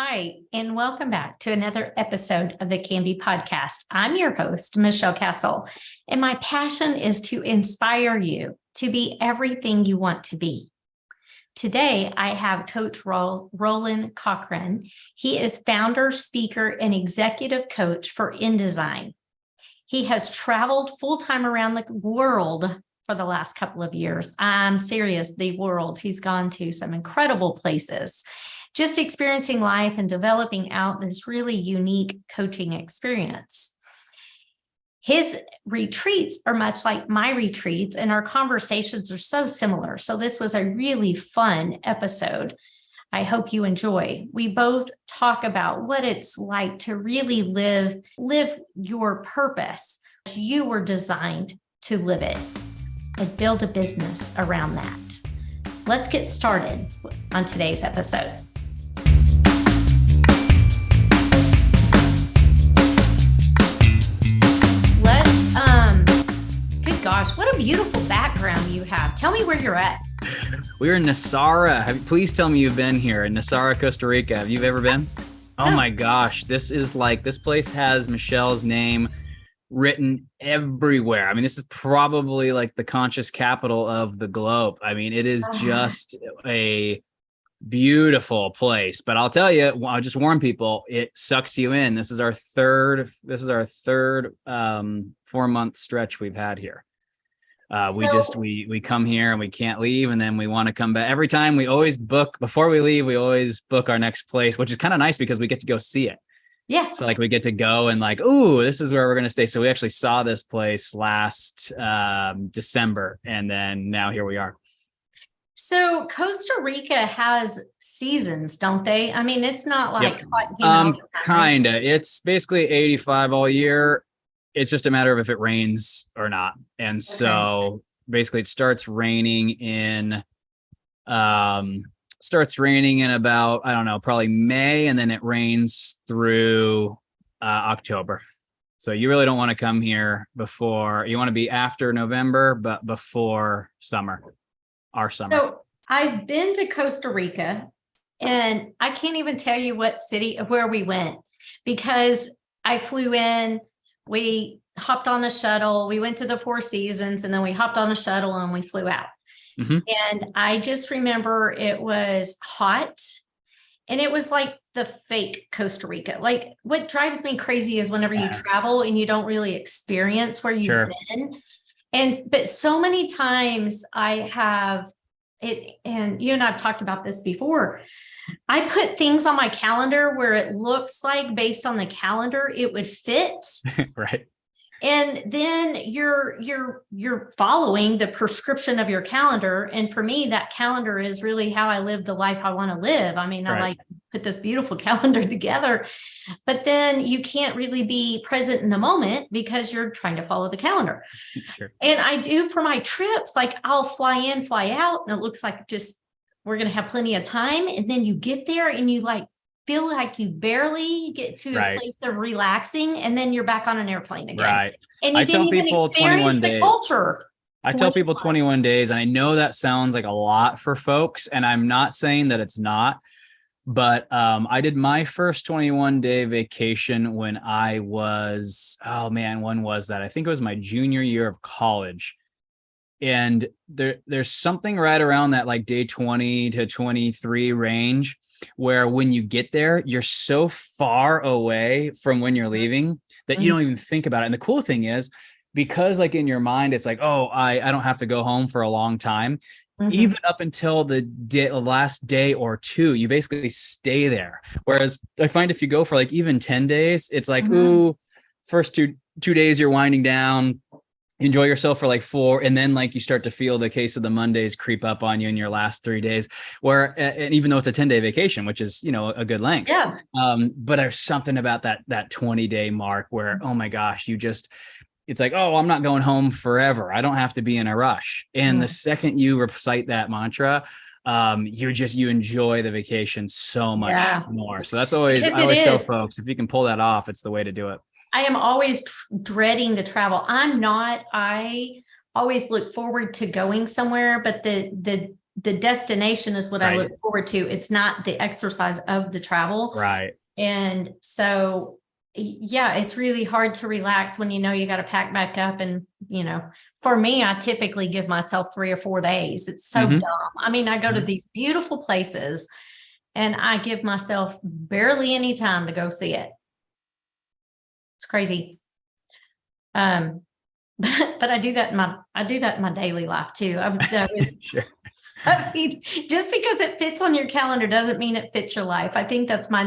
Hi, and welcome back to another episode of the Can Be Podcast. I'm your host, Michelle Castle, and my passion is to inspire you to be everything you want to be. Today, I have Coach Roland Cochrun. He is founder, speaker, and executive coach for InDesign. He has traveled full-time around the world for the last couple of years. I'm serious, the world. He's gone to some incredible places, just experiencing life and developing out this really unique coaching experience. His retreats are much like my retreats, and our conversations are so similar. So this was a really fun episode. I hope you enjoy. We both talk about what it's like to really live your purpose. You were designed to live it and build a business around that. Let's get started on today's episode. Good gosh, what a beautiful background you have. Tell me where you're at. We're in Nosara. Please tell me you've been here in Nosara, Costa Rica. Have you ever been? Oh my gosh, this place has Michelle's name written everywhere. I mean, this is probably like the conscious capital of the globe. I mean, it is just a beautiful place, but I'll tell you, I'll just warn people, it sucks you in. This is our third 4-month stretch we've had here. We come here and we can't leave, and then we want to come back. Every time we always book before we leave, we always book our next place, which is kind of nice because we get to go see it. Yeah. So like we get to go and like, ooh, this is where we're going to stay. So we actually saw this place last December, and then now here we are. So Costa Rica has seasons, don't they? I mean, it's not like kind of. It's basically 85 all year. It's just a matter of if it rains or not. And so basically it starts raining in about, I don't know, probably May, and then it rains through October. So you really don't want to come here before, you want to be after November, but before our summer. So I've been to Costa Rica, and I can't even tell you where we went, because I flew in, we hopped on a shuttle, we went to the Four Seasons, and then we hopped on a shuttle and we flew out. Mm-hmm. And I just remember it was hot, and it was like the fake Costa Rica. Like, what drives me crazy is whenever you travel and you don't really experience where you've been. But so many times I have it, and you and I've talked about this before. I put things on my calendar where it looks like, based on the calendar, it would fit. Right. And then you're following the prescription of your calendar. And for me, that calendar is really how I live the life I want to live. I mean, I like put this beautiful calendar together, but then you can't really be present in the moment because you're trying to follow the calendar. Sure. And I do for my trips, like I'll fly in, fly out, and it looks like just we're going to have plenty of time. And then you get there and you like feel like you barely get to a place of relaxing, and then you're back on an airplane again. Right. And you didn't even experience the culture. I tell people 21 days, and I know that sounds like a lot for folks, and I'm not saying that it's not, but I did my first 21-day vacation when I was, when was that? I think it was my junior year of college. And there's something right around that like day 20 to 23 range where when you get there, you're so far away from when you're leaving that you don't even think about it. And the cool thing is, because like in your mind, it's like, oh, I don't have to go home for a long time. Mm-hmm. Even up until the last day or two, you basically stay there. Whereas I find if you go for like even 10 days, it's like, ooh, first two days you're winding down. Enjoy yourself for like 4, and then like you start to feel the case of the Mondays creep up on you in your last 3 days, where, and even though it's a 10-day vacation, which is, a good length. Yeah. But there's something about that 20-day mark where, oh my gosh, it's like, oh, I'm not going home forever. I don't have to be in a rush. And the second you recite that mantra, you enjoy the vacation so much more. So that's always, I always tell folks, if you can pull that off, it's the way to do it. I am always dreading the travel. I always look forward to going somewhere, but the the destination is what I Right. look forward to. It's not the exercise of the travel. Right. And so, yeah, it's really hard to relax when you know you got to pack back up. And, for me, I typically give myself 3 or 4 days. It's so Mhm. dumb. I mean, I go to Mhm. these beautiful places and I give myself barely any time to go see it. It's crazy. Um, but I do that in my daily life too. Sure. I mean, just because it fits on your calendar doesn't mean it fits your life. I think that's my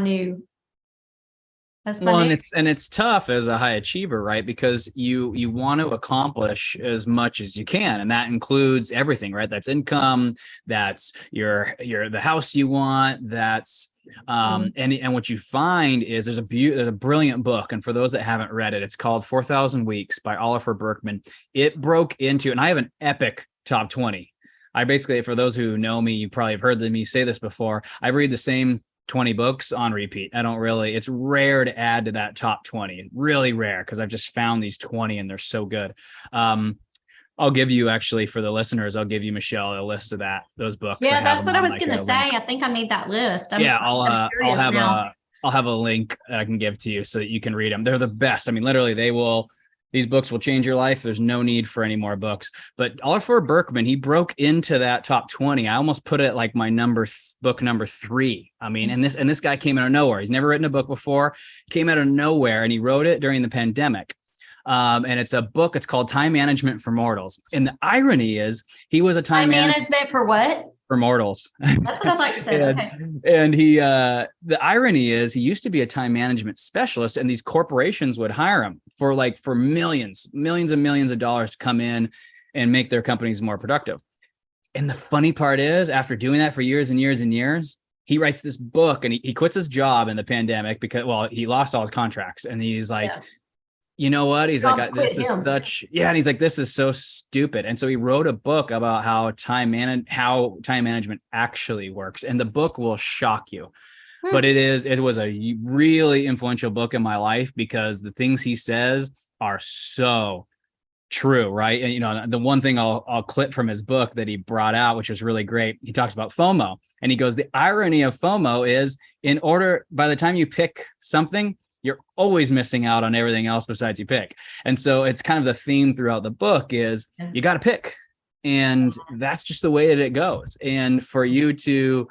Well, new. and it's tough as a high achiever, right? Because you want to accomplish as much as you can, and that includes everything, right? That's income, that's your the house you want, that's and what you find is there's a brilliant book, and for those that haven't read it, it's called 4,000 Weeks by Oliver Berkman. It broke into, and I have an epic top 20. I basically, for those who know me, you probably have heard me say this before. I read the same 20 books on repeat. It's rare to add to that top 20. Really rare, because I've just found these 20 and they're so good. I'll give you, actually, for the listeners, I'll give you, Michelle, a list of those books. I Yeah, have that's them what I on was like going to a say. link. I think I need that list. Yeah, I'm I'll curious have now. I'll have a link that I can give to you so that you can read them. They're the best. I mean, literally, these books will change your life. There's no need for any more books. But Oliver Berkman, he broke into that top 20. I almost put it like my book number 3. I mean, and this guy came out of nowhere. He's never written a book before, came out of nowhere, and he wrote it during the pandemic. And it's a book. It's called Time Management for Mortals. And the irony is, he was a time Management for what? for mortals. That's what I thought you said. Okay. And he, the irony is, he used to be a time management specialist, and these corporations would hire him for millions and millions of dollars to come in and make their companies more productive. And the funny part is, after doing that for years and years and years, he writes this book, and he quits his job in the pandemic because, well, he lost all his contracts, and he's like, Yeah. you know what? He's like, Quit him. and he's like, this is so stupid. And so he wrote a book about how time management actually works. And the book will shock you. But it was a really influential book in my life, because the things he says are so true, right? And the one thing I'll clip from his book that he brought out, which was really great, he talks about FOMO, and he goes, the irony of FOMO is, by the time you pick something, you're always missing out on everything else besides you pick. And so it's kind of the theme throughout the book is, you got to pick, and that's just the way that it goes. And for you to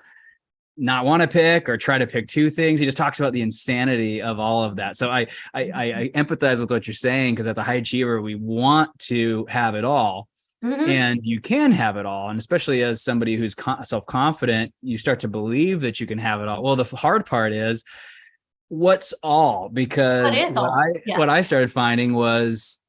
not want to pick or try to pick 2 things, he just talks about the insanity of all of that. So I empathize with what you're saying, because as a high achiever, we want to have it all. And you can have it all. And especially as somebody who's self-confident, you start to believe that you can have it all. Well, the hard part is, what's all? Because what I started finding was,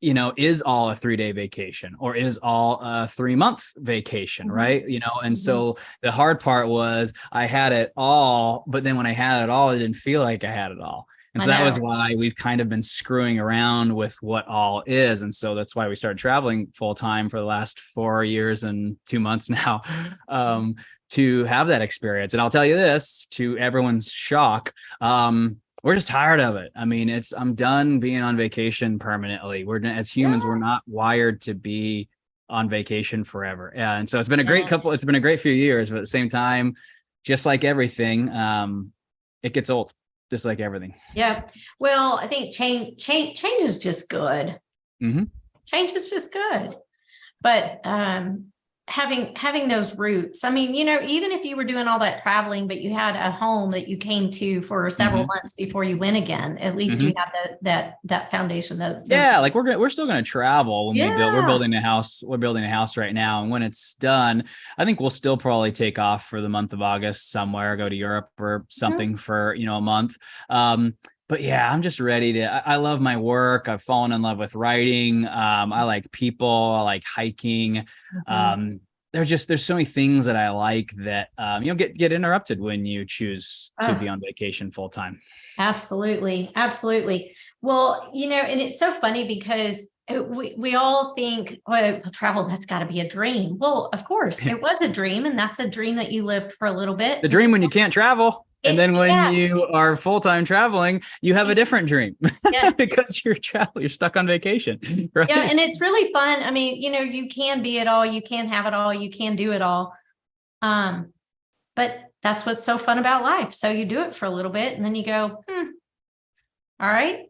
is all a 3-day vacation, or is all a 3-month vacation, right? And so the hard part was, I had it all, but then when I had it all, I didn't feel like I had it all. And so that was why we've kind of been screwing around with what all is. And so that's why we started traveling full time for the last 4 years and 2 months now, to have that experience. And I'll tell you this, to everyone's shock, we're just tired of it. I mean, I'm done being on vacation permanently. As humans, we're not wired to be on vacation forever. And so it's been a great few years, but at the same time, just like everything, it gets old, just like everything. Yeah. Well, I think change is just good. Change is just good. But having those roots, I mean, even if you were doing all that traveling, but you had a home that you came to for several months before you went again, at least you have that foundation. Like we're still going to travel when we're building a house. We're building a house right now. And when it's done, I think we'll still probably take off for the month of August somewhere, go to Europe or something for, a month. But yeah, I'm just ready to, I love my work. I've fallen in love with writing. I like people. I like hiking. There's so many things that I like that, get interrupted when you choose to be on vacation full time. Absolutely. Absolutely. Well, and it's so funny because we all think, travel, that's got to be a dream. Well, of course it was a dream, and that's a dream that you lived for a little bit. The dream when you can't travel. And then when Yeah. you are full-time traveling, you have a different dream Yeah. because you're stuck on vacation, right? Yeah. And it's really fun. I mean, you can be it all, you can have it all, you can do it all. But that's what's so fun about life. So you do it for a little bit and then you go, all right,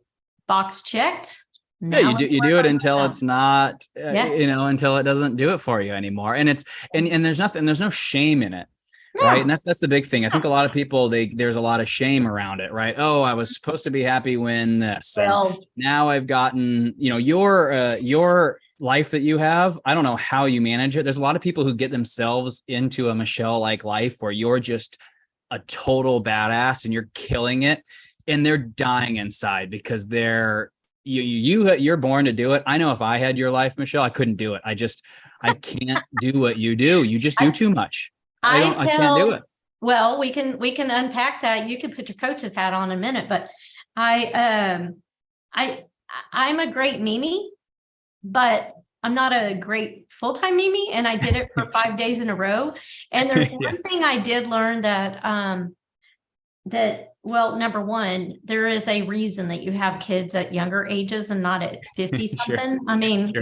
box checked. Yeah, Now you do it until something it's not, Yeah. until it doesn't do it for you anymore. And there's no shame in it. No. Right. And that's the big thing. I think a lot of people, there's a lot of shame around it, right? Oh, I was supposed to be happy when this, and Well, now I've gotten, your life that you have. I don't know how you manage it. There's a lot of people who get themselves into a Michelle-like life where you're just a total badass and you're killing it, and they're dying inside because you're born to do it. I know if I had your life, Michelle, I couldn't do it. I can't do what you do. You just do too much. I can't do it. Well, we can unpack that. You can put your coach's hat on in a minute, but I'm a great Mimi, but I'm not a great full-time Mimi. And I did it for 5 days in a row. And there's one thing I did learn well, number one, there is a reason that you have kids at younger ages and not at 50 something. Sure. I mean,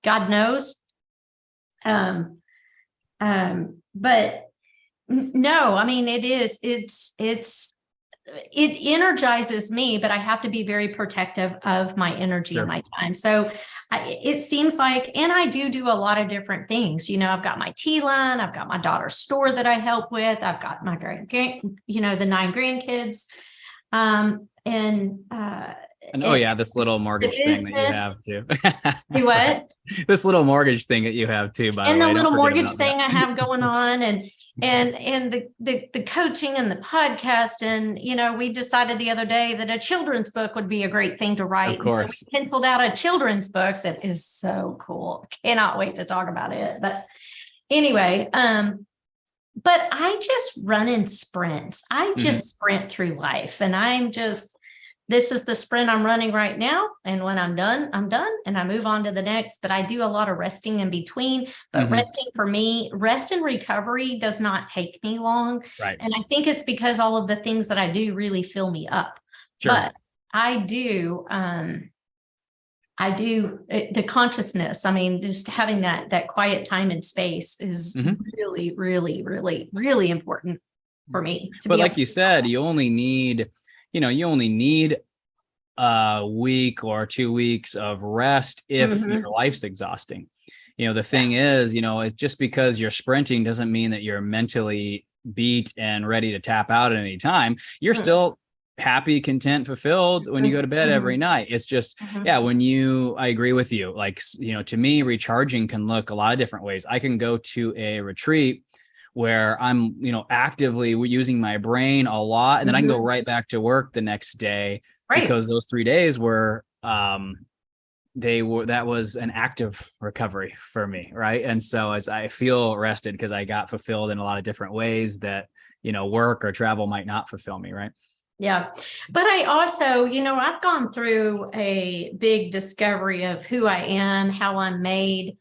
God knows. But no, I mean, it energizes me, but I have to be very protective of my energy and my time. So it seems like, and I do a lot of different things. I've got my tea line, I've got my daughter's store that I help with. I've got my the 9 grandkids. This little mortgage thing that you have too. You what? This little mortgage thing that you have too, by the way. And the little mortgage thing I have going on, and the coaching and the podcast. And, we decided the other day that a children's book would be a great thing to write. Of course. So we penciled out a children's book that is so cool. Cannot wait to talk about it. But anyway, but I just run in sprints. I just sprint through life, and this is the sprint I'm running right now. And when I'm done, and I move on to the next. But I do a lot of resting in between. But resting for me, rest and recovery does not take me long. Right. And I think it's because all of the things that I do really fill me up. Sure. But I do the consciousness. I mean, just having that quiet time and space is really, really, really, really important for me. But like you said, you only need a week or 2 weeks of rest if your life's exhausting. The thing is, it's just because you're sprinting doesn't mean that you're mentally beat and ready to tap out at any time. You're still happy, content, fulfilled when you go to bed every night. It's just, I agree with you. Like, to me, recharging can look a lot of different ways. I can go to a retreat where I'm, actively using my brain a lot, and then I can go right back to work the next day, because those 3 days were, that was an active recovery for me. Right. And so I feel rested because I got fulfilled in a lot of different ways that, work or travel might not fulfill me. Right. Yeah. But I also, I've gone through a big discovery of who I am, how I'm made,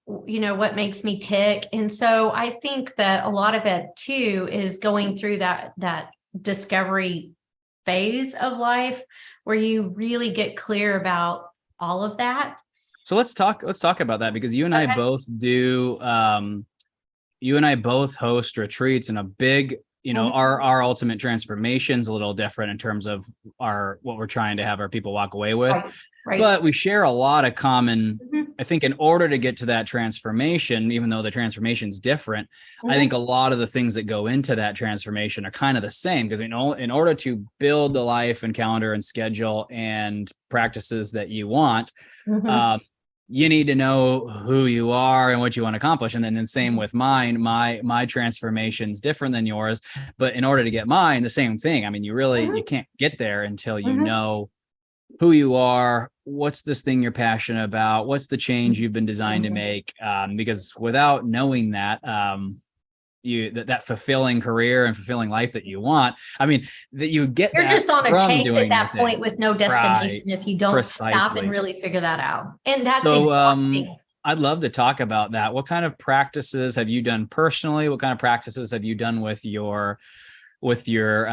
what makes me tick. And so I think that a lot of it too is going through that discovery phase of life where you really get clear about all of that. So let's talk about that, because you and I both do, you and I both host retreats, and a big, our ultimate transformation's a little different in terms of what we're trying to have our people walk away with. Right. But we share a lot of common, I think, in order to get to that transformation, even though the transformation's different, I think a lot of the things that go into that transformation are kind of the same, because in order to build the life and calendar and schedule and practices that you want, you need to know who you are and what you want to accomplish. And then the same with mine, my transformation's different than yours, but in order to get mine, the same thing. I mean, you can't get there until you know who you are, what's this thing you're passionate about, what's the change you've been designed to make. Because without knowing that, that fulfilling career and fulfilling life that you want, I mean, that you get, you're just on a chase at that point thing. with no destination. Right. If you don't stop and really figure that out. And that's exhausting. I'd love to talk about that. What kind of practices have you done personally? What kind of practices have you done with your with your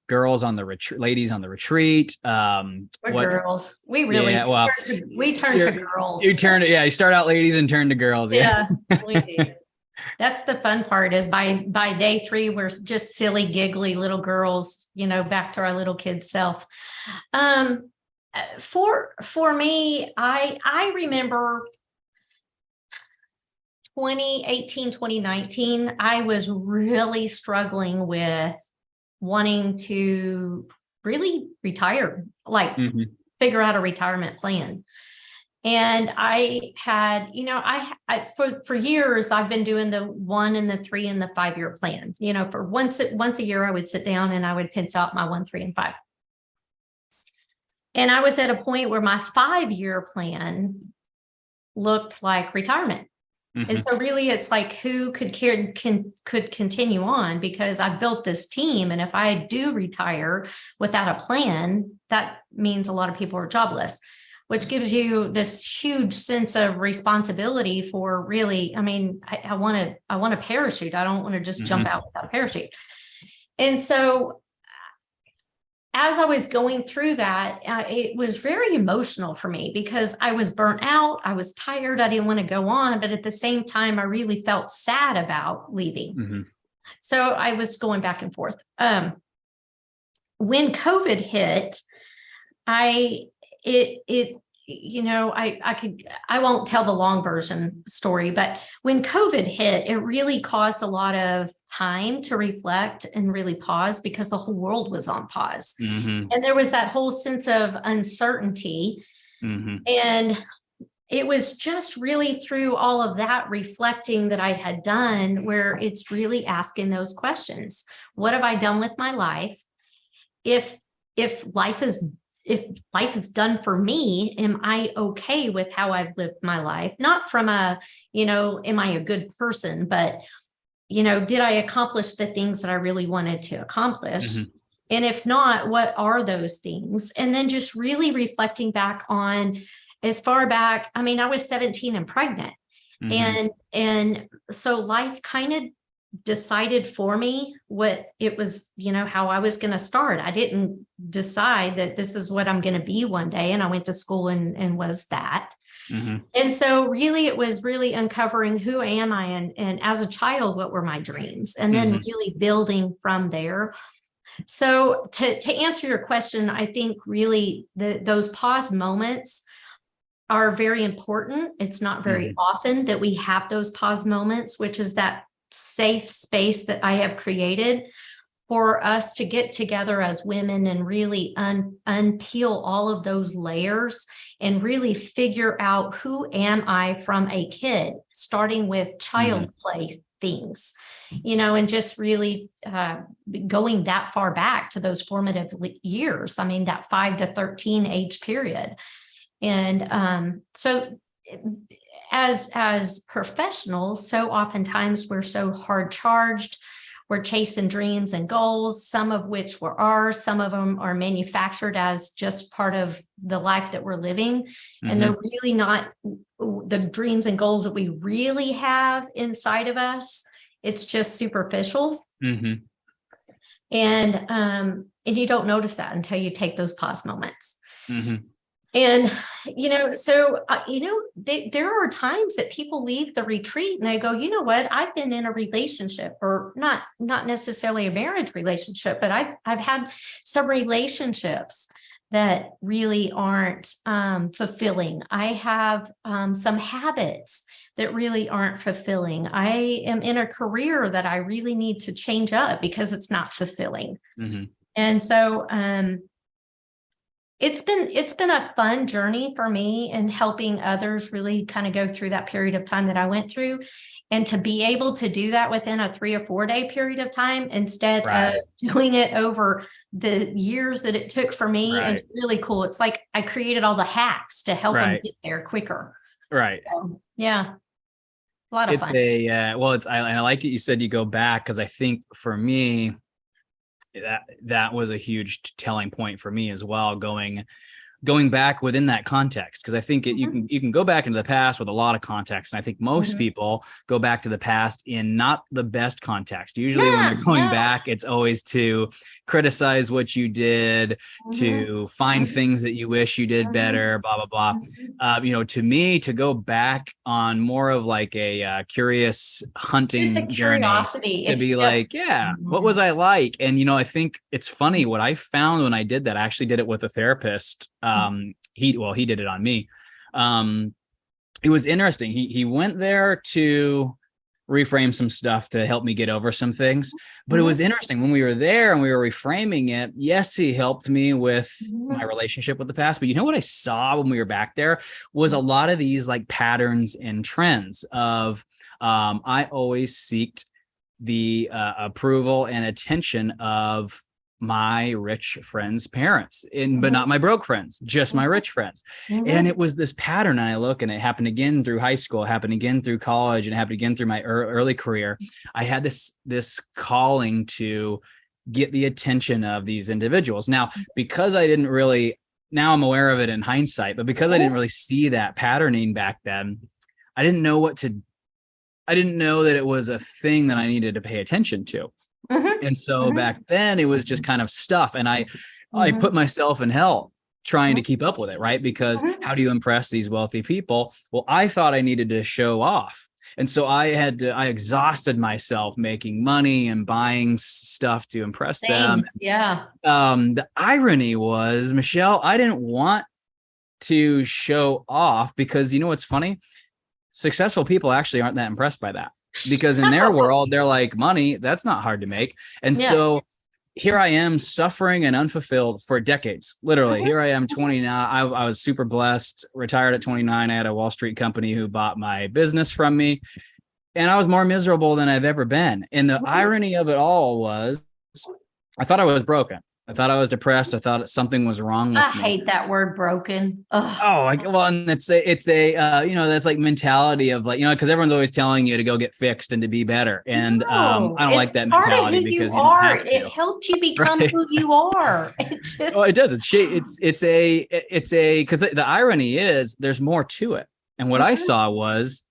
girls on the retreat, ladies on the retreat. We're girls. We really Yeah, well, we turn to girls. You start out ladies and turn to girls. Yeah, we do. That's the fun part is by day 3, we're just silly, giggly little girls, back to our little kid self. For me, I remember 2018, 2019, I was really struggling with wanting to really retire, like figure out a retirement plan. And I had, I for years, I've been doing the 1 and the 3 and the 5 year plan. For once a year, I would sit down and I would pencil out my 1, 3, and 5. And I was at a point where my 5-year plan looked like retirement. And so really it's like who could continue on, because I've built this team. And if I do retire without a plan, that means a lot of people are jobless, which gives you this huge sense of responsibility for really, I want a parachute. I don't want to just jump out without a parachute. And so as I was going through that, it was very emotional for me because I was burnt out. I was tired. I didn't want to go on. But at the same time, I really felt sad about leaving. So I was going back and forth. When COVID hit, I won't tell the long version story, but when COVID hit, it really caused a lot of time to reflect and really pause because the whole world was on pause. And there was that whole sense of uncertainty. And it was just really through all of that reflecting that I had done where it's really asking those questions. What have I done with my life? If life is done for me, am I okay with how I've lived my life? Not from am I a good person, but, did I accomplish the things that I really wanted to accomplish? And if not, what are those things? And then just really reflecting back on as far back, I was 17 and pregnant. And so life kind of decided for me what it was, how I was going to start. I didn't decide that this is what I'm going to be one day. And I went to school and was that. And so really, it was really uncovering who am I? And as a child, what were my dreams? And then really building from there. So to answer your question, I think really those pause moments are very important. It's not very often that we have those pause moments, which is that safe space that I have created for us to get together as women and really unpeel all of those layers and really figure out who am I from a kid, starting with child play things, and just really going that far back to those formative years. That 5 to 13 age period. And so as professionals, so oftentimes we're so hard charged. We're chasing dreams and goals, some of which were ours, some of them are manufactured as just part of the life that we're living. And they're really not the dreams and goals that we really have inside of us. It's just superficial. And you don't notice that until you take those pause moments. And, there are times that people leave the retreat and they go, you know what, I've been in a relationship, or not necessarily a marriage relationship, but I've had some relationships that really aren't fulfilling. I have some habits that really aren't fulfilling. I am in a career that I really need to change up because it's not fulfilling. And so, it's been a fun journey for me in helping others really kind of go through that period of time that I went through, and to be able to do that within a 3 or 4 day period of time instead of doing it over the years that it took for me is really cool. It's like I created all the hacks to help them get there quicker. So, yeah. A lot of fun. I like that you said you go back, because I think for me, that was a huge telling point for me as well, going going back within that context, because I think you can go back into the past with a lot of context, and I think most people go back to the past in not the best context. Usually when they're going back, it's always to criticize what you did, to find things that you wish you did better, blah blah blah. To me, to go back on more of like a curious hunting journey, curiosity, to be like, what was I like? And I think it's funny what I found when I did that. I actually did it with a therapist. He did it on me. It was interesting. He went there to reframe some stuff to help me get over some things, but it was interesting when we were there and we were reframing it. Yes, he helped me with my relationship with the past, but you know what I saw when we were back there was a lot of these like patterns and trends of, I always seeked the approval and attention of my rich friends' parents, but not my broke friends, just my rich friends. And it was this pattern. And I look, and it happened again through high school, happened again through college, and happened again through my early career. I had this calling to get the attention of these individuals. Now, because I didn't really, now I'm aware of it in hindsight, but because I didn't really see that patterning back then, I didn't know that it was a thing that I needed to pay attention to. And so back then it was just kind of stuff. And I put myself in hell trying to keep up with it, right? Because how do you impress these wealthy people? Well, I thought I needed to show off. And so I exhausted myself making money and buying stuff to impress them. Yeah. The irony was, Michelle, I didn't want to show off because you know what's funny? Successful people actually aren't that impressed by that. Because in their world, they're like, money, that's not hard to make. And so here I am suffering and unfulfilled for decades. Literally, here I am 29. I was super blessed, retired at 29. I had a Wall Street company who bought my business from me. And I was more miserable than I've ever been. And the irony of it all was I thought I was broken. I thought I was depressed. I thought something was wrong with me. I hate that word broken. Ugh. And it's a that's like mentality of like, because everyone's always telling you to go get fixed and to be better. And I don't like that mentality because you don't have to. It helped you become who you are. It just, it does. Because the irony is there's more to it. And what I saw was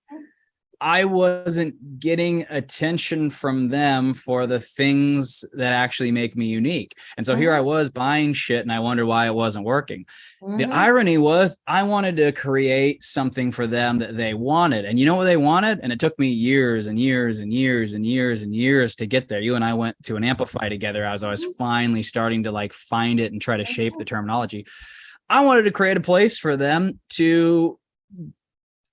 I wasn't getting attention from them for the things that actually make me unique. And so here I was buying shit and I wondered why it wasn't working. The irony was I wanted to create something for them that they wanted. And you know what they wanted? And it took me years and years and years and years and years to get there. You and I went to an Amplify together as I was finally starting to like find it and try to shape the terminology. I wanted to create a place for them to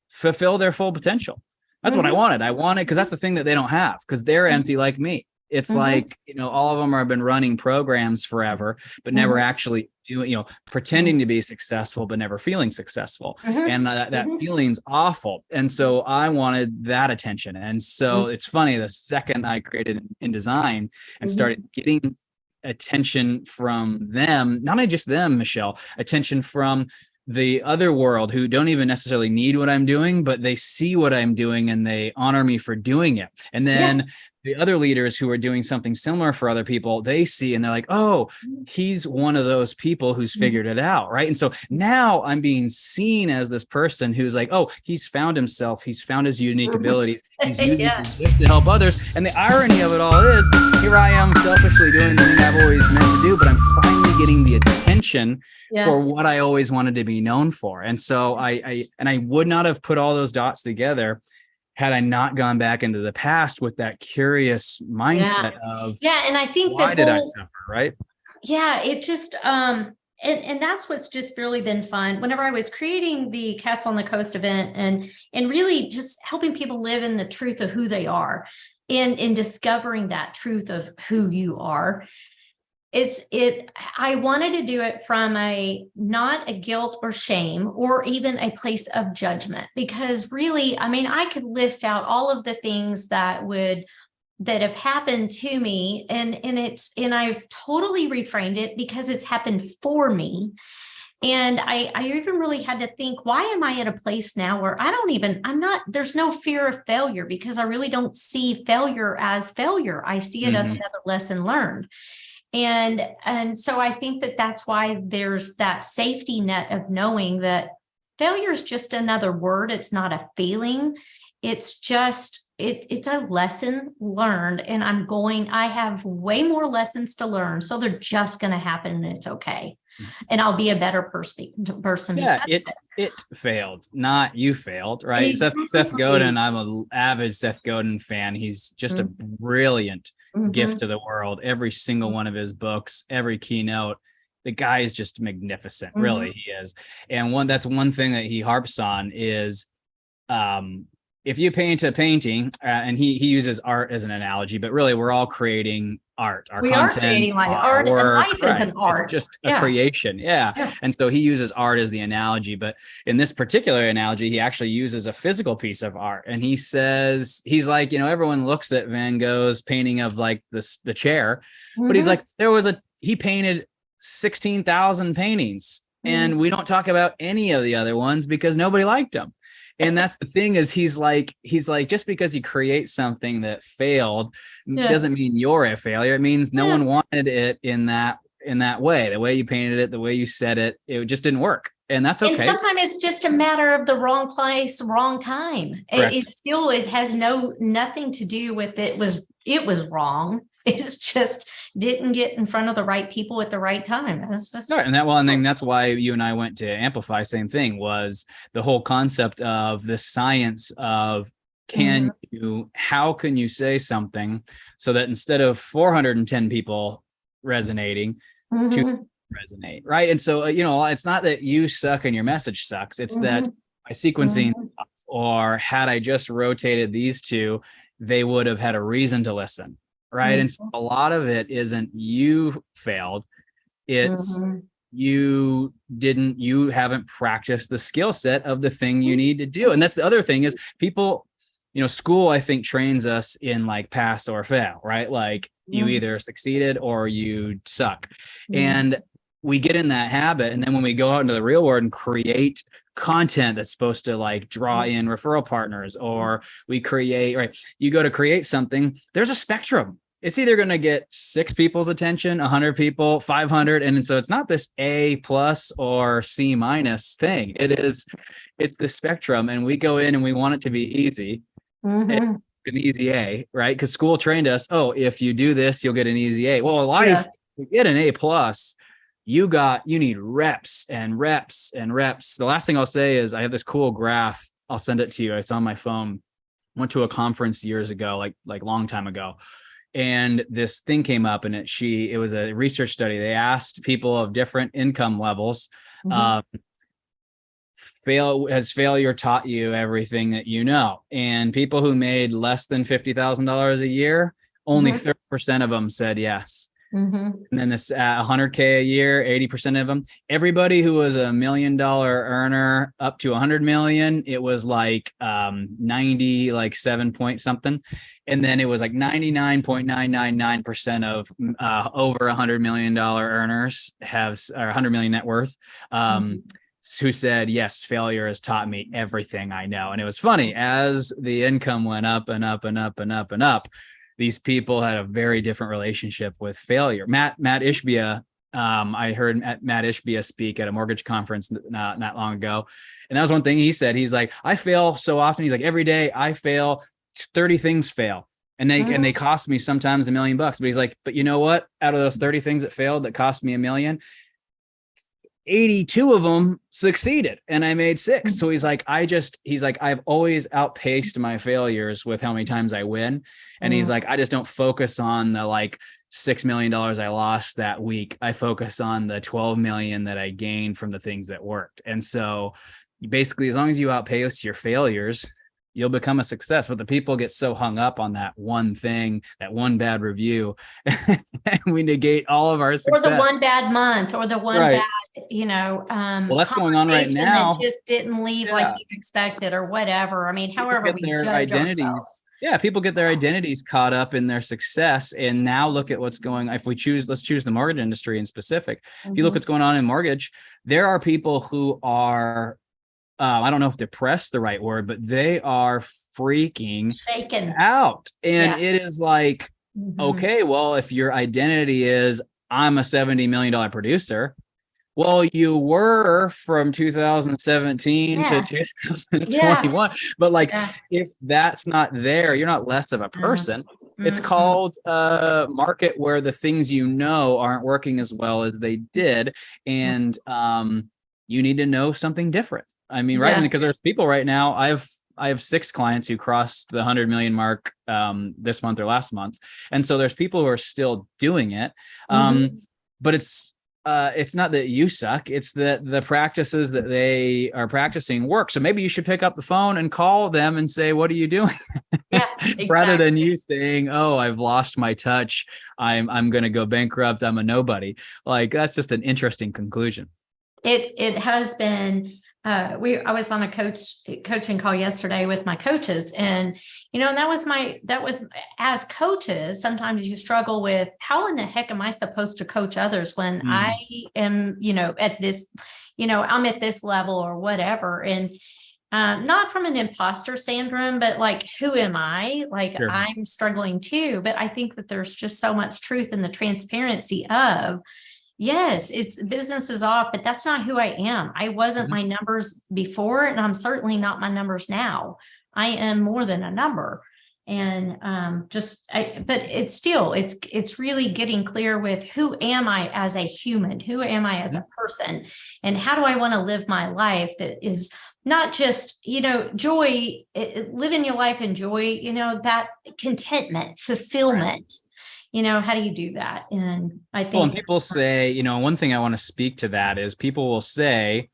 fulfill their full potential. That's what I wanted. Because that's the thing that they don't have, because they're empty like me. It's like, all of them have been running programs forever, but never actually doing, pretending to be successful, but never feeling successful. And that feeling's awful. And so I wanted that attention. And so it's funny, the second I created InDesign and started getting attention from them, not only just them, Michelle, attention from the other world who don't even necessarily need what I'm doing, but they see what I'm doing and they honor me for doing it. And then the other leaders who are doing something similar for other people, they see and they're like, oh, he's one of those people who's figured it out. Right. And so now I'm being seen as this person who's like, oh, he's found himself. He's found his unique abilities. He's using this to help others. And the irony of it all is here I am selfishly doing the thing I've always meant to do, but I'm finally getting the attention for what I always wanted to be known for. And so I would not have put all those dots together had I not gone back into the past with that curious mindset of, and I think why did I suffer? Right. Yeah. It just, and that's what's just really been fun. Whenever I was creating the Castle on the Coast event and really just helping people live in the truth of who they are and in discovering that truth of who you are, I wanted to do it from not a guilt or shame or even a place of judgment, because really, I mean, I could list out all of the things that have happened to me and I've totally reframed it because it's happened for me. And I even really had to think, why am I at a place now where there's no fear of failure, because I really don't see failure as failure. I see it as another lesson learned. And so I think that that's why there's that safety net of knowing that failure is just another word. It's not a feeling. It's just, it's a lesson learned. And I have way more lessons to learn. So they're just going to happen, and it's okay. And I'll be a better person. Yeah, it failed, not you failed, right? Exactly. Seth Godin, I'm an avid Seth Godin fan. He's just a brilliant gift to the world. Every single one of his books, every keynote, the guy is just magnificent. Really, he is. And that's one thing that he harps on is, if you paint a painting, and he uses art as an analogy, but really we're all creating art. Our content, are creating like our art, work, and life is an art. It's just a creation. Yeah. And so he uses art as the analogy, but in this particular analogy, he actually uses a physical piece of art. And he says, he's like, everyone looks at Van Gogh's painting of like the chair, but he's like, he painted 16,000 paintings, and we don't talk about any of the other ones because nobody liked them. And that's the thing, is he's like, just because you create something that failed doesn't mean you're a failure. It means no one wanted it in that way. The way you painted it, the way you said it, it just didn't work. And that's okay. And sometimes it's just a matter of the wrong place, wrong time. It has nothing to do with it was wrong. It's just didn't get in front of the right people at the right time. Right. And then that's why you and I went to Amplify. Same thing, was the whole concept of the science of how can you say something so that instead of 410 people resonating, to resonate, right? And so, it's not that you suck and your message sucks. It's that by sequencing, or had I just rotated these two, they would have had a reason to listen. Right. And so a lot of it isn't you failed. It's you haven't practiced the skill set of the thing you need to do. And that's the other thing, is people, school, I think, trains us in like pass or fail, right? Like you either succeeded or you suck. And we get in that habit. And then when we go out into the real world and create content that's supposed to like draw in referral partners, or we create, right? You go to create something, there's a spectrum. It's either going to get 6 people's attention, 100 people, 500. And so it's not this A+ or C- thing. It's the spectrum. And we go in and we want it to be easy, an easy A, right? Because school trained us, if you do this, you'll get an easy A. Well, life, you get an A+, you need reps and reps and reps. The last thing I'll say is I have this cool graph. I'll send it to you. It's on my phone. Went to a conference years ago, like long time ago. And this thing came up, and it was a research study. They asked people of different income levels, has failure taught you everything that you know? And people who made less than $50,000 a year, only 30% of them said yes. And then this 100K a year, 80% of them. Everybody who was $1 million earner up to 100 million, it was like 90, like 7 point something. And then it was like 99.999% of over $100 million earners or 100 million net worth, who said, yes, failure has taught me everything I know. And it was funny, as the income went up and up and up and up and up, these people had a very different relationship with failure. Matt Ishbia, I heard Matt Ishbia speak at a mortgage conference not long ago. And that was one thing he said. He's like, I fail so often. He's like, every day I fail, 30 things fail. And they cost me sometimes $1 million. But he's like, but you know what? Out of those 30 things that failed that cost me $1 million, 82 of them succeeded, and I made 6. So he's like, I've always outpaced my failures with how many times I win. And he's like, I just don't focus on the like $6 million I lost that week. I focus on the 12 million that I gained from the things that worked. And so basically, as long as you outpace your failures, you'll become a success. But the people get so hung up on that one thing, that one bad review, and we negate all of our success. Or the one bad month, or the one bad, well, that's going on right now. That just didn't leave like you expected, or whatever. I mean, however we judge identities. ourselves. Yeah, people get their identities caught up in their success. And now look at what's going on. If let's choose the mortgage industry in specific. If you look what's going on in mortgage, there are people who are, I don't know if depressed the right word, but they are freaking shaken out. And it is like, okay, well, if your identity is I'm a $70 million producer. Well, you were from 2017 to Yeah. 2021, but like, Yeah. if that's not there, you're not less of a person. It's Mm-mm. called a market where the things you know aren't working as well as they did, and you need to know something different. I mean, right? Yeah. Because there's people right now. I have 6 clients who crossed the 100 million mark this month or last month, and so there's people who are still doing it. But it's not that you suck. It's that the practices that they are practicing work. So maybe you should pick up the phone and call them and say, what are you doing? Yeah, Rather than exactly. you saying, oh, I've lost my touch. I'm going to go bankrupt. I'm a nobody. Like, that's just an interesting conclusion. It has been I was on a coaching call yesterday with my coaches, and and that was as coaches, sometimes you struggle with how in the heck am I supposed to coach others when I am, at this, I'm at this level or whatever. And not from an imposter syndrome, but like, who am I? Like, Sure. I'm struggling too. But I think that there's just so much truth in the transparency of, yes, it's business is off, but that's not who I am. I wasn't my numbers before, and I'm certainly not my numbers now. I am more than a number. And but it's still, it's really getting clear with who am I as a human? Who am I as a person? And how do I want to live my life that is not just, joy, living your life in joy, that contentment, fulfillment. How do you do that? And I Well, and think, people say, one thing I want to speak to that is people will say,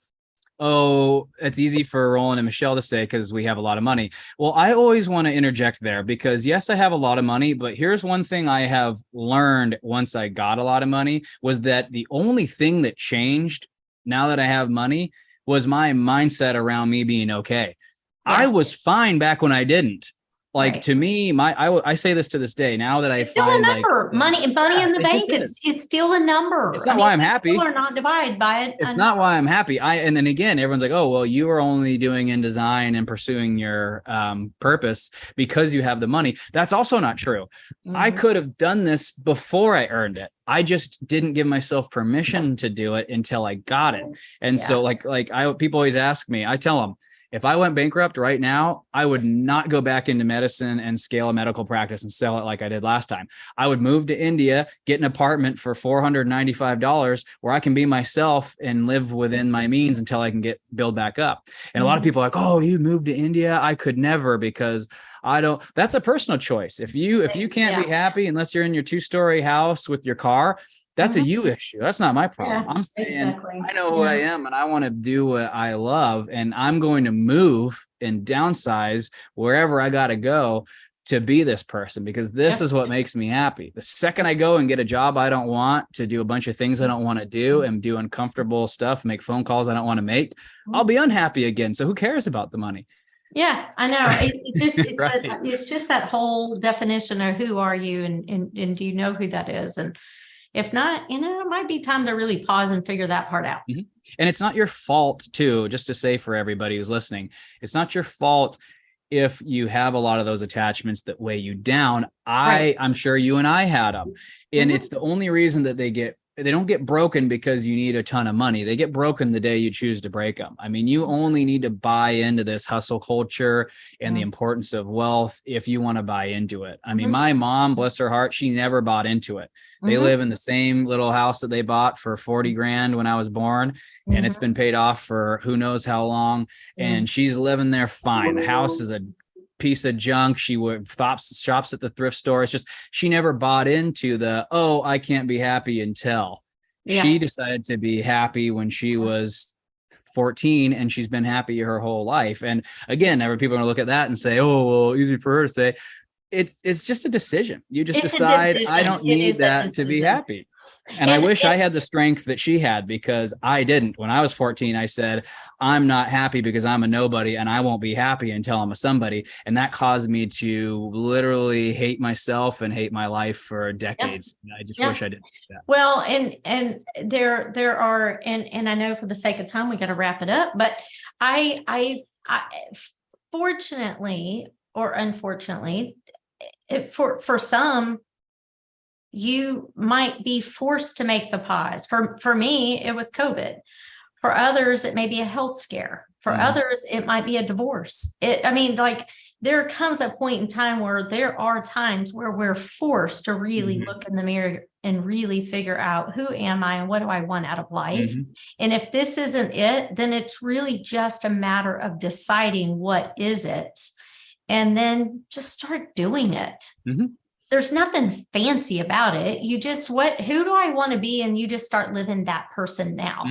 oh, it's easy for Roland and Michelle to say because we have a lot of money. Well, I always want to interject there because yes, I have a lot of money, but here's one thing I have learned once I got a lot of money was that the only thing that changed now that I have money was my mindset around me being okay. I yeah, was fine back when I didn't. Like, right. to me, I say this to this day. Now that I It's still a find like, number. Money in the it just bank is. it's still a number. It's I not mean, why I'm we still happy. are not divided by it. It's not why I'm happy. And then again, everyone's like, oh, well, you are only doing in design and pursuing your purpose because you have the money. That's also not true. I could have done this before I earned it. I just didn't give myself permission to do it until I got it. And so people always ask me, I tell them, if I went bankrupt right now, I would not go back into medicine and scale a medical practice and sell it like I did last time. I would move to India, get an apartment for $495 where I can be myself and live within my means until I can build back up. And a lot of people are like, oh, you moved to India? I could never because I don't. That's a personal choice. If you can't be happy unless you're in your 2-story house with your car, that's a you issue. That's not my problem. Yeah, I'm saying exactly. I know who I am and I want to do what I love. And I'm going to move and downsize wherever I got to go to be this person because this is what makes me happy. The second I go and get a job I don't want to do a bunch of things I don't want to do and do uncomfortable stuff, make phone calls I don't want to make, I'll be unhappy again. So who cares about the money? Yeah, I know. Right. It's just that whole definition of who are you and do you know who that is? And if not, it might be time to really pause and figure that part out. And it's not your fault too, just to say for everybody who's listening, it's not your fault if you have a lot of those attachments that weigh you down. I'm sure you and I had them. And it's the only reason that they don't get broken because you need a ton of money. They get broken the day you choose to break them. I mean, you only need to buy into this hustle culture and the importance of wealth if you want to buy into it. I mean, my mom, bless her heart, she never bought into it. They live in the same little house that they bought for 40 grand when I was born, and it's been paid off for who knows how long. And she's living there fine. The house is a piece of junk. She shops at the thrift store. It's just, she never bought into oh, I can't be happy until. She decided to be happy when she was 14 and she's been happy her whole life. And again, people are going to look at that and say, oh, well, easy for her to say. It's just a decision. You just decide, I don't need that to be happy. And I wish I had the strength that she had because I didn't. When I was 14, I said, I'm not happy because I'm a nobody and I won't be happy until I'm a somebody. And that caused me to literally hate myself and hate my life for decades. I just wish I didn't do that. Well, and there are, and I know for the sake of time, we got to wrap it up, but I fortunately or unfortunately, for some, you might be forced to make the pause. For me, it was COVID. For others, it may be a health scare. For others, it might be a divorce. There comes a point in time where there are times where we're forced to really look in the mirror and really figure out, who am I and what do I want out of life? And if this isn't it, then it's really just a matter of deciding what is it, and then just start doing it. There's nothing fancy about it. You just, who do I want to be? And you just start living that person now.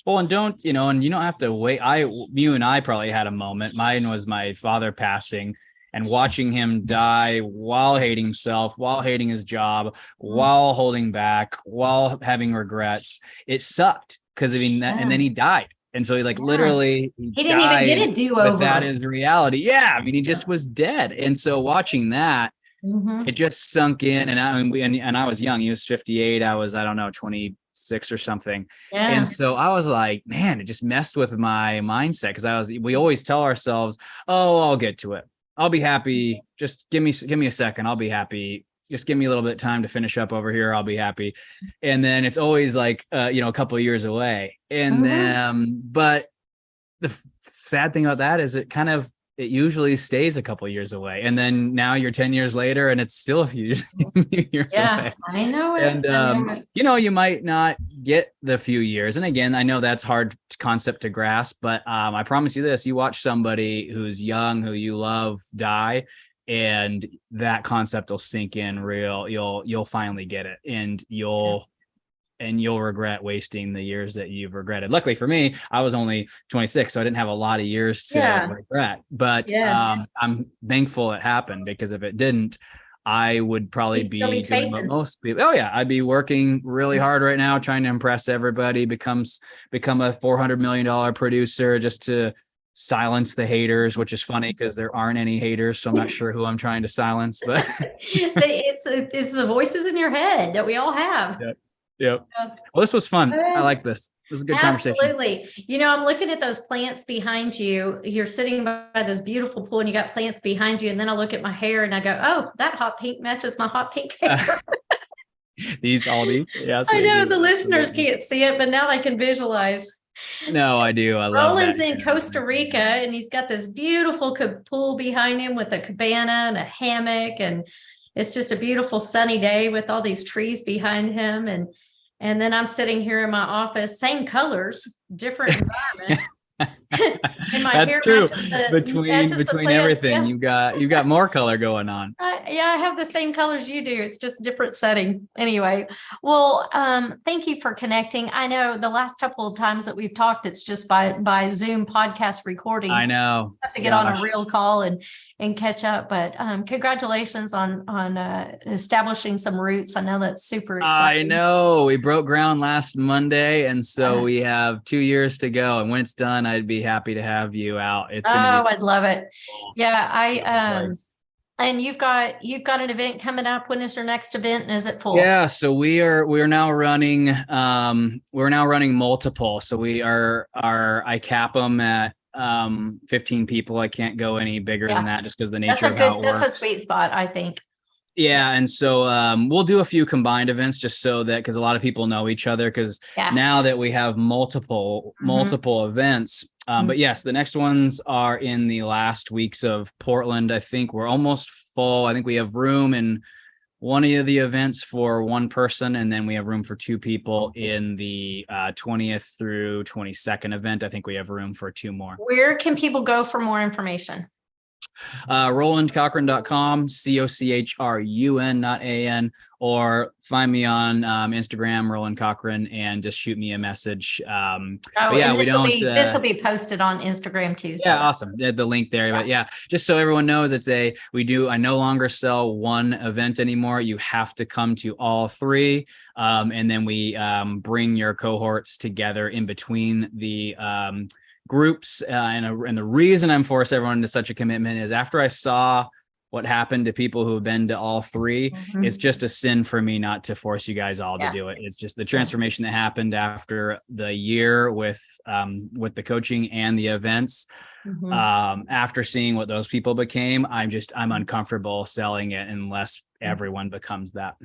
Well, and don't have to wait. You and I probably had a moment. Mine was my father passing and watching him die while hating himself, while hating his job, while holding back, while having regrets. It sucked because and then he died. And so literally he didn't even get a do-over. But that is reality. Yeah. I mean, he just was dead. And so watching that, it just sunk in. And I was young. He was 58. I was, 26 or something. Yeah. And so I was like, man, it just messed with my mindset. Cause we always tell ourselves, oh, I'll get to it. I'll be happy. Just give me a second. I'll be happy. Just give me a little bit of time to finish up over here. I'll be happy. And then it's always a couple of years away. And then, but the sad thing about that is it usually stays a couple of years away. And then now you're 10 years later and it's still a few years away. I know it. And, you might not get the few years. And again, I know that's hard concept to grasp, but I promise you this, you watch somebody who's young, who you love, die, and that concept will sink in real. You'll finally get it, and you'll regret wasting the years that you've regretted. Luckily for me, I was only 26, so I didn't have a lot of years to regret. But I'm thankful it happened, because if it didn't, I would probably be doing what most people. Oh yeah, I'd be working really hard right now, trying to impress everybody, become a $400 million producer just to silence the haters, which is funny because there aren't any haters, so I'm not sure who I'm trying to silence. But it's the voices in your head that we all have. Yep. Well, this was fun. I like this. It was a good conversation. Absolutely. I'm looking at those plants behind you. You're sitting by this beautiful pool and you got plants behind you. And then I look at my hair and I go, oh, that hot pink matches my hot pink hair. These. Yes, I know the listeners can't see it, but now they can visualize. No, I do. I love Roland's in Costa Rica, and he's got this beautiful pool behind him with a cabana and a hammock. And it's just a beautiful sunny day with all these trees behind him. And then I'm sitting here in my office, same colors, different environment. That's true. Between everything, you've got more color going on. I have the same colors you do. It's just different setting. Anyway, well, thank you for connecting. I know the last couple of times that we've talked, it's just by Zoom podcast recordings. I know. I have to get on a real call and catch up. But congratulations on establishing some roots. I know that's super exciting. I know. We broke ground last Monday, and so we have 2 years to go. And when it's done, I'd be happy to have you out. I'd love it. Yeah, and you've got an event coming up. When is your next event, and is it full? Yeah, so we're now running multiple. So I cap them at 15 people. I can't go any bigger than that, just because the nature of how it works. That's a sweet spot, I think. Yeah. And so we'll do a few combined events, just so that, because a lot of people know each other, because now that we have multiple events. But yes, the next ones are in the last weeks of Portland. I think we're almost full. I think we have room in one of the events for one person, and then we have room for two people in the 20th through 22nd event. I think we have room for two more. Where can people go for more information? RolandCochrun.com, Cochrun, not AN, or find me on Instagram, Roland Cochrun, and just shoot me a message. This will be posted on Instagram too. So. Yeah, awesome. The link there. But yeah, just so everyone knows, I no longer sell one event anymore. You have to come to all three. And then we bring your cohorts together in between the groups, and the reason I'm forcing everyone into such a commitment is, after I saw what happened to people who have been to all three, it's just a sin for me not to force you guys all to do it. It's just the transformation that happened after the year with the coaching and the events. After seeing what those people became, I'm uncomfortable selling it unless everyone becomes that.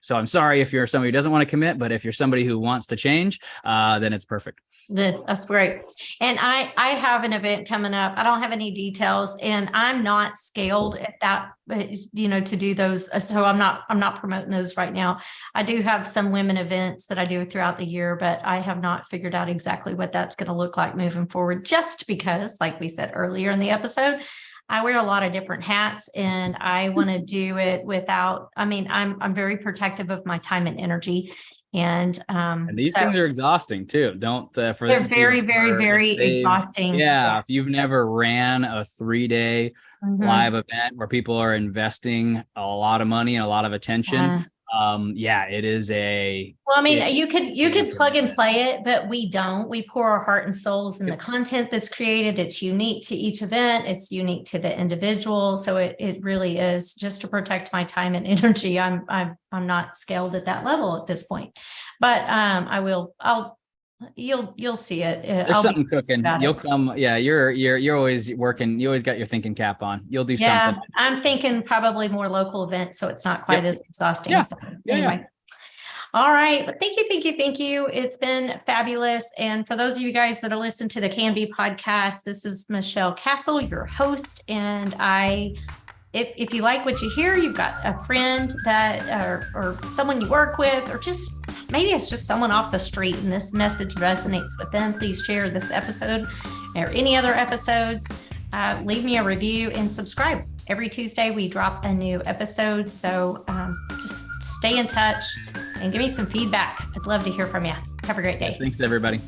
So I'm sorry if you're somebody who doesn't want to commit, but if you're somebody who wants to change, then it's perfect. That's great. And I have an event coming up. I don't have any details, and I'm not scaled at that, to do those. So I'm not promoting those right now. I do have some women events that I do throughout the year, but I have not figured out exactly what that's going to look like moving forward, just because, like we said earlier in the episode, I wear a lot of different hats, and I want to do it without, I'm very protective of my time and energy. And these things are exhausting too. They're very, very, very exhausting. Yeah. If you've never ran a 3-day live event where people are investing a lot of money and a lot of attention, it is you could plug and play it, but we don't. We pour our heart and souls in the content that's created. It's unique to each event. It's unique to the individual. So it really is just to protect my time and energy. I'm not scaled at that level at this point, but you'll see it. There's something cooking. You'll come. Yeah. You're always working. You always got your thinking cap on. You'll do something. I'm thinking probably more local events, so it's not quite as exhausting. Yeah. So, anyway. All right. But thank you. It's been fabulous. And for those of you guys that are listening to the Can Be podcast, this is Michelle Castle, your host. And if you like what you hear, you've got a friend that or someone you work with, or just maybe it's just someone off the street and this message resonates with them, please share this episode or any other episodes. Leave me a review and subscribe. Every Tuesday we drop a new episode. So just stay in touch and give me some feedback. I'd love to hear from you. Have a great day. Thanks, everybody.